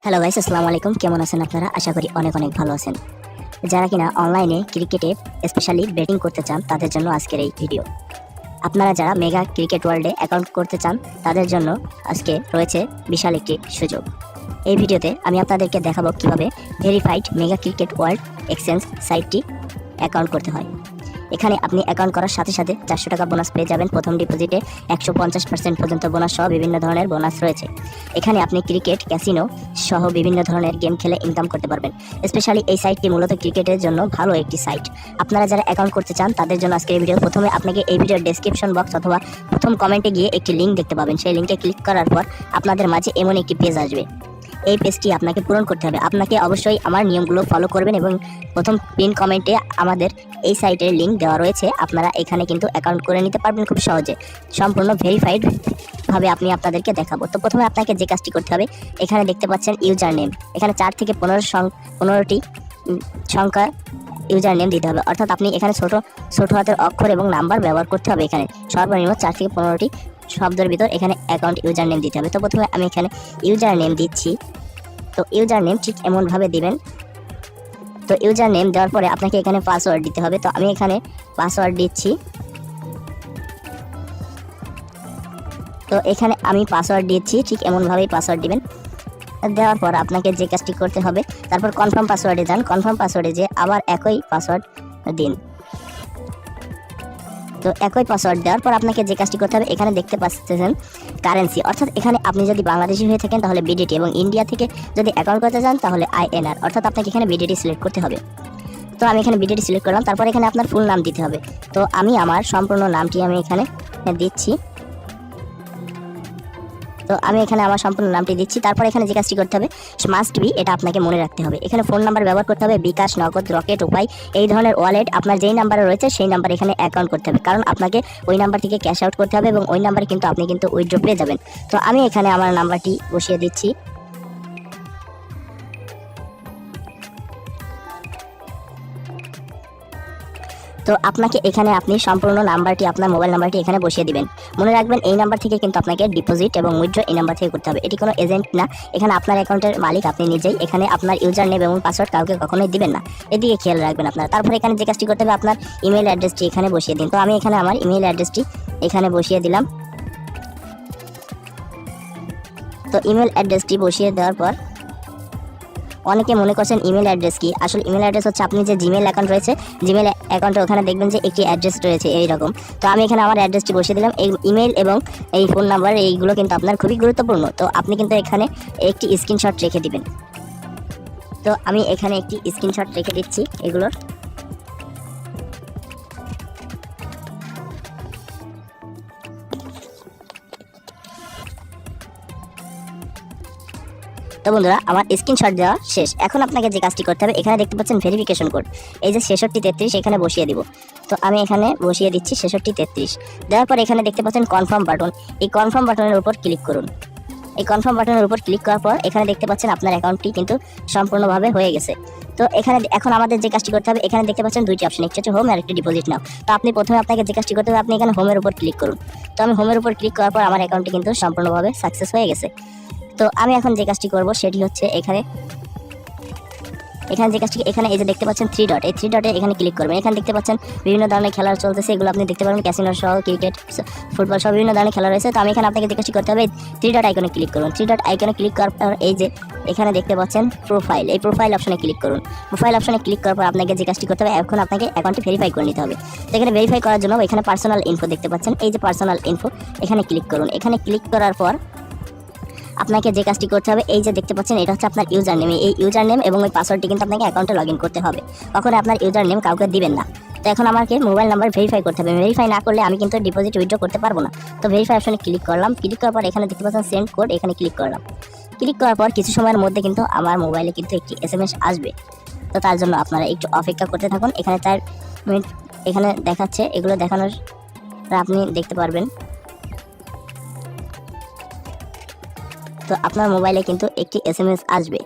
Hello guys, আসসালামু আলাইকুম। কেমন আছেন আপনারা? আশা করি অনেক অনেক ভালো আছেন। যারা কিনা অনলাইনে ক্রিকেটে স্পেশালি ব্যাটিং করতে চান তাদের জন্য আজকের এই ভিডিও। আপনারা যারা মেগা ক্রিকেট ওয়ার্ল্ডে অ্যাকাউন্ট করতে চান তাদের জন্য আজকে রয়েছে বিশাল একটি সুযোগ। এই ভিডিওতে আমি আপনাদেরকে দেখাবো কিভাবে verified mega cricket world exchange সাইটটি অ্যাকাউন্ট করতে হয়। এখানে আপনি অ্যাকাউন্ট করার সাথে সাথে 400 টাকা বোনাস পেয়ে যাবেন। প্রথম ডিপোজিটে 150% পর্যন্ত বোনাস সহ বিভিন্ন ধরনের বোনাস রয়েছে। এখানে আপনি ক্রিকেট, ক্যাসিনো সহ বিভিন্ন ধরনের গেম খেলে ইনকাম করতে পারবেন। স্পেশালি এই সাইটটি মূলত ক্রিকেটের জন্য ভালো একটি সাইট। আপনারা যারা অ্যাকাউন্ট করতে চান তাদের জন্য আজকের এই ভিডিও। প্রথমে আপনাকে এই ভিডিওর ডেসক্রিপশন বক্স অথবা প্রথম কমেন্টে গিয়ে একটি লিঙ্ক দেখতে পাবেন। সেই লিঙ্কে ক্লিক করার পর আপনাদের মাঝে এমন একটি পেজ আসবে। এই পেজটি আপনাকে পূরণ করতে হবে। আপনাকে অবশ্যই আমার নিয়মগুলো ফলো করবেন এবং প্রথম পিন কমেন্টে আমাদের এই সাইটের লিঙ্ক দেওয়া রয়েছে। আপনারা এখানে কিন্তু অ্যাকাউন্ট করে নিতে পারবেন খুব সহজে। সম্পূর্ণ ভেরিফাইড ভাবে আমি আপনাদেরকে দেখাবো। তো প্রথমে আপনাকে যে কাজটি করতে হবে, এখানে দেখতে পাচ্ছেন ইউজার নেম। এখানে 4 থেকে 15টি সংখ্যার ইউজার নেম দিতে হবে। অর্থাৎ আপনি এখানে ছোট হাতের অক্ষর এবং নাম্বার ব্যবহার করতে হবে। এখানে সর্বনিম্ন 4 থেকে 15টি শব্দের ভিতর এখানে অ্যাকাউন্ট ইউজার নেম দিতে হবে। তো প্রথমে আমি এখানে ইউজার নেম দিচ্ছি। তো ইউজার নেম ঠিক এমনভাবে দিবেন। তো ইউজার নেম দেওয়ার পরে আপনাকে এখানে পাসওয়ার্ড দিতে হবে। তো আমি এখানে পাসওয়ার্ড দিচ্ছি। তো এখানে আমি পাসওয়ার্ড দিচ্ছি, ঠিক এমনভাবেই পাসওয়ার্ড দিবেন। দেওয়ার পর আপনাকে যে কাজটি করতে হবে, তারপর কনফার্ম পাসওয়ার্ডে যান। কনফার্ম পাসওয়ার্ডে যে আবার একই পাসওয়ার্ড দিন। তো একই পাসওয়ার্ড দেওয়ার পর আপনাকে যে কাজটি করতে হবে, এখানে দেখতে পাচ্ছেন কারেন্সি। অর্থাৎ এখানে আপনি যদি বাংলাদেশি হয়ে থাকেন তাহলে বিডিটি, এবং ইন্ডিয়া থেকে যদি অ্যাকাউন্ট করতে চান তাহলে আইএনআর। অর্থাৎ আপনাকে এখানে বিডিটি সিলেক্ট করতে হবে। তো আমি এখানে বিডিটি সিলেক্ট করলাম। তারপর এখানে আপনার ফুল নাম দিতে হবে। তো আমি আমার সম্পূর্ণ নামটি আমি এখানে দিচ্ছি। তো আমি এখানে আমার সম্পূর্ণ নামটি দিচ্ছি। তারপর এখানে যে কাজটি করতে হবে, মাস্ট বি, এটা আপনাকে মনে রাখতে হবে। এখানে ফোন নাম্বার ব্যবহার করতে হবে, বিকাশ, নগদ, রকেট, উপায়, এই ধরনের ওয়ালেট আপনার যেই নাম্বারে রয়েছে সেই নাম্বার এখানে অ্যাকাউন্ট করতে হবে। কারণ আপনাকে ওই নাম্বার থেকে ক্যাশ আউট করতে হবে এবং ওই নাম্বারে কিন্তু আপনি কিন্তু উইথড্র পেয়ে যাবেন। তো আমি এখানে আমার নাম্বারটি বসিয়ে দিচ্ছি। তো আপনাকে এখানে আপনি সম্পূর্ণ নাম্বারটি, আপনার মোবাইল নাম্বারটি এখানে বসিয়ে দিবেন। মনে রাখবেন এই নাম্বার থেকে কিন্তু আপনাকে ডিপোজিট এবং উইথড্র এই নাম্বার থেকে করতে হবে। এটি কোনো এজেন্ট না, এখানে আপনার অ্যাকাউন্টের মালিক আপনি নিজেই। এখানে আপনার ইউজার নেম এবং পাসওয়ার্ড কাউকে কখনোই দিবেন না, এদিকে খেয়াল রাখবেন আপনার। তারপরে এখানে যে কাজটি করতে হবে, আপনার ইমেল অ্যাড্রেসটি এখানে বসিয়ে দিন। তো আমি এখানে আমার ইমেল অ্যাড্রেসটি এখানে বসিয়ে দিলাম। তো ইমেল অ্যাড্রেসটি বসিয়ে দেওয়ার পর অনেকে মনে করছেন ইমেল অ্যাড্রেস কি, আসলে ইমেল অ্যাড্রেস হচ্ছে আপনি যে জিমেল অ্যাকাউন্ট রয়েছে, জিমেল অ্যাকাউন্টে ওখানে দেখবেন যে একটি অ্যাড্রেস রয়েছে এইরকম। তো আমি এখানে আমার অ্যাড্রেসটি বসিয়ে দিলাম। এই ইমেল এবং এই ফোন নাম্বার এইগুলো কিন্তু আপনার খুবই গুরুত্বপূর্ণ। তো আপনি কিন্তু এখানে একটি স্ক্রিনশট রেখে দিবেন। তো আমি এখানে একটি স্ক্রিনশট রেখে দিচ্ছি এগুলোর। তো বন্ধুরা, আমার স্ক্রিনশট দেওয়া শেষ। এখন আপনাকে যে কাজটি করতে হবে, এখানে দেখতে পাচ্ছেন ভেরিফিকেশন কোড, এই যে 6633 এখানে বসিয়ে দিব। তো আমি এখানে বসিয়ে দিচ্ছি 6633। দেওয়ার পর এখানে দেখতে পাচ্ছেন কনফার্ম বাটন, এই কনফার্ম বাটনের উপর ক্লিক করুন। এই কনফার্ম বাটনের উপর ক্লিক করার পর এখানে দেখতে পাচ্ছেন আপনার অ্যাকাউন্টটি কিন্তু সম্পূর্ণভাবে হয়ে গেছে। তো এখানে এখন আমাদের যে কাজটি করতে হবে, এখানে দেখতে পাচ্ছেন দুইটি অপশন, একটি হচ্ছে হোম আর একটি ডিপোজিট নাও। তো আপনি প্রথমে আপনাকে যে কাজটি করতে হবে, আপনি এখানে হোমের উপর ক্লিক করুন। তো আমি হোমের উপর ক্লিক করার পর আমার অ্যাকাউন্টটি কিন্তু সম্পূর্ণভাবে সাকসেস হয়ে গেছে। তো আমি এখন যে কাজটি করব সেটি হচ্ছে এখানে যে কাজটি, এখানে এই যে দেখতে পাচ্ছেন 3 ডট, এই 3 ডটে এখানে ক্লিক করবেন। এখানে দেখতে পাচ্ছেন বিভিন্ন ধরনের খেলা চলতেছে, এগুলো আপনি দেখতে পারবেন, ক্যাসিনো সহ, ক্রিকেট, ফুটবল সহ বিভিন্ন ধরনের খেলা রয়েছে। তো আমি এখানে আপনাকে যে কাজটি করতে হবে, 3 ডট আইকনে ক্লিক করুন। 3 ডট আইকনে ক্লিক করার পর এই যে এখানে দেখতে পাচ্ছেন প্রোফাইল, এই প্রোফাইল অপশনে ক্লিক করুন। প্রোফাইল অপশনে ক্লিক করার পর আপনাকে যে কাজটি করতে হবে, এখন আপনাকে অ্যাকাউন্টটি ভেরিফাই করে নিতে হবে। তো এখানে ভেরিফাই করার জন্য এখানে পার্সোনাল ইনফো দেখতে পাচ্ছেন, এই যে পার্সোনাল ইনফো এখানে ক্লিক করুন। এখানে ক্লিক করার পর আপনাকে যে কাজটি করতে হবে, এই যে দেখতে পাচ্ছেন এটা হচ্ছে আপনার ইউজার নেম। এই ইউজার নেম এবং ওই পাসওয়ার্ডটি কিন্তু আপনাকে অ্যাকাউন্টে লগ ইন করতে হবে। কখনো আপনার ইউজার নেম কাউকে দিবেন না। তো এখন আমাকে মোবাইল নাম্বার ভেরিফাই করতে হবে। ভেরিফাই না করলে আমি কিন্তু ডিপোজিট উইথড্র করতে পারবো না। তো ভেরিফাই অপশনে ক্লিক করলাম। ক্লিক করার পর এখানে দেখতে পাচ্ছেন সেন্ড কোড, এখানে ক্লিক করলাম। ক্লিক করার পর কিছু সময়ের মধ্যে কিন্তু আমার মোবাইলে কিন্তু একটি SMS আসবে। তো তার জন্য আপনারা একটু অপেক্ষা করতে থাকুন। এখানে 4 মিনিট এখানে দেখাচ্ছে, এগুলো দেখানোর আপনি দেখতে পারবেন। তো আপনার মোবাইলে কিন্তু একটি SMS আসবে।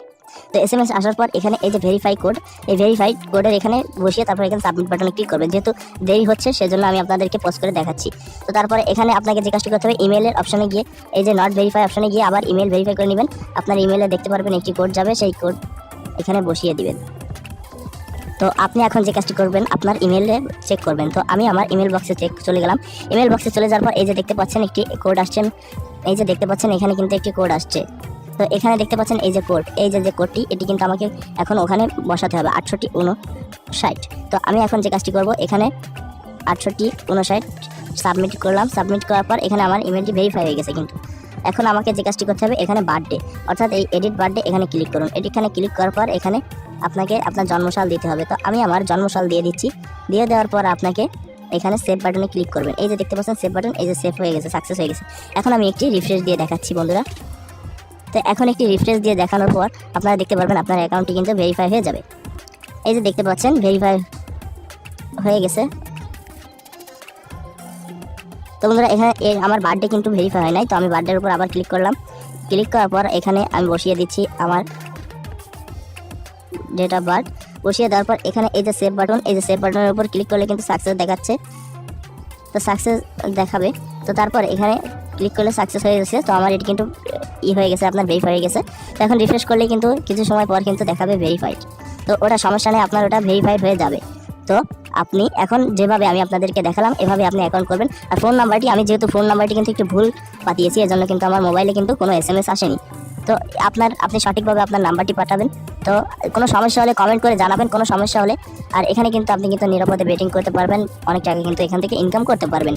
তো SMS আসার পর এখানে এই যে ভেরিফাই কোড, এই ভেরিফাইড কোডের এখানে বসিয়ে তারপর এখানে সাবমিট বাটনে ক্লিক করবেন। যেহেতু দেরি হচ্ছে সেজন্য আমি আপনাদেরকে পোস্ট করে দেখাচ্ছি। তো তারপরে এখানে আপনাকে যে কাজটি করতে হবে, ইমেলের অপশনে গিয়ে এই যে নট ভেরিফাই অপশনে গিয়ে আবার ইমেল ভেরিফাই করে নেবেন। আপনার ইমেলে দেখতে পারবেন একটি কোড যাবে, সেই কোড এখানে বসিয়ে দিবেন। তো আপনি এখন যে কাজটি করবেন, আপনার ইমেলে চেক করবেন। তো আমি আমার ইমেল বক্সে চলে গেলাম। ইমেল বক্সে চলে যাওয়ার পর এই যে দেখতে পাচ্ছেন একটি কোড আসছেন, এই যে দেখতে পাচ্ছেন এখানে কিন্তু একটি কোড আসছে। তো এখানে দেখতে পাচ্ছেন এই যে কোড, এই যে কোডটি, এটি কিন্তু আমাকে এখন ওখানে বসাতে হবে 6859। তো আমি এখন যে কাজটি করব, এখানে 6859 সাবমিট করলাম। সাবমিট করার পর এখানে আমার ইমেলটি ভেরিফাই হয়ে গেছে। কিন্তু এখন আমাকে যে কাজটি করতে হবে, এখানে বার্থডে অর্থাৎ এই এডিট বার্থডে এখানে ক্লিক করুন। এখানে ক্লিক করার পর এখানে আপনাকে আপনার জন্মসাল দিতে হবে। তো আমি আমার জন্মসাল দিয়ে দিচ্ছি। দিয়ে দেওয়ার পর আপনাকে এখানে সেভ বাটনে ক্লিক করবেন। এই যে দেখতে পাচ্ছেন সেভ বাটন, এই যে সেভ হয়ে গেছে, সাকসেস হয়ে গেছে। এখন আমি একটি রিফ্রেশ দিয়ে দেখাচ্ছি বন্ধুরা। তো এখন একটি রিফ্রেশ দিয়ে দেখানোর পর আপনারা দেখতে পারবেন আপনার অ্যাকাউন্টটি কিন্তু ভেরিফাই হয়ে যাবে। এই যে দেখতে পাচ্ছেন ভেরিফাই হয়ে গেছে। তো বন্ধুরা এখানে আমার বার্থডে কিন্তু ভেরিফাই হয় নাই। তো আমি বার্থডের উপর আবার ক্লিক করলাম। ক্লিক করার পর এখানে আমি বসিয়ে দিচ্ছি আমার ডেট অফ বার্থ। বসিয়ে দেওয়ার পর এখানে এই যে সেভ বাটন, এই যে সেভ বাটনের উপর ক্লিক করলে কিন্তু সাকসেস দেখাচ্ছে। তো সাকসেস দেখাবে। তো তারপর এখানে ক্লিক করলে সাকসেস হয়ে গেছে। তো আমার এটি কিন্তু হয়ে গেছে, আপনার ভেরিফাই হয়ে গেছে। তো এখন রিফ্রেশ করলে কিন্তু কিছু সময় পর কিন্তু দেখাবে ভেরিফাইড। তো ওটা সমস্যা নেই, আপনার ওটা ভেরিফাইড হয়ে যাবে। তো আপনি এখন যেভাবে আমি আপনাদেরকে দেখালাম এভাবে আপনি অ্যাকাউন্ট করবেন। আর ফোন নাম্বারটি, আমি যেহেতু ফোন নাম্বারটি কিন্তু একটু ভুল পাঠিয়েছি, এজন্য কিন্তু আমার মোবাইলে কিন্তু কোনো SMS আসেনি। তো আপনি সঠিকভাবে আপনার নাম্বারটি পাঠাবেন। তো কোনো সমস্যা হলে কমেন্ট করে জানাবেন, কোনো সমস্যা হলে। আর এখানে কিন্তু আপনি কিন্তু নিরাপদে বেটিং করতে পারবেন, অনেক টাকা কিন্তু এখান থেকে ইনকাম করতে পারবেন।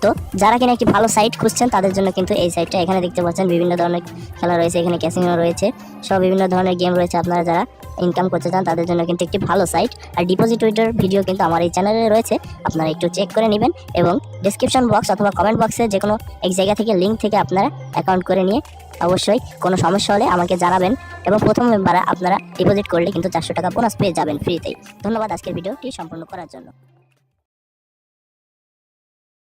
তো যারা কিনা একটি ভালো সাইট খুঁজছেন তাদের জন্য কিন্তু এই সাইটটা, এখানে দেখতে পাচ্ছেন বিভিন্ন ধরনের খেলা রয়েছে, এখানে ক্যাসিনো রয়েছে, সব বিভিন্ন ধরনের গেম রয়েছে। আপনারা যারা ইনকাম করতে চান তাদের জন্য কিন্তু একটি ভালো সাইট। আর ডিপোজিট উইথড্রর ভিডিও কিন্তু আমার এই চ্যানেলে রয়েছে, আপনারা একটু চেক করে নেবেন। এবং ডিসক্রিপশন বক্স অথবা কমেন্ট বক্সে যে কোনো এক জায়গা থেকে লিঙ্ক থেকে আপনারা অ্যাকাউন্ট করে নিয়ে অবশ্যই কোনো সমস্যা হলে আমাকে জানাবেন। এবং প্রথম মেম্বারে আপনারা ডিপোজিট করলে কিন্তু 400 টাকা বোনাস পেয়ে যাবেন ফ্রিতেই। ধন্যবাদ আজকের ভিডিওটি সম্পূর্ণ করার জন্য।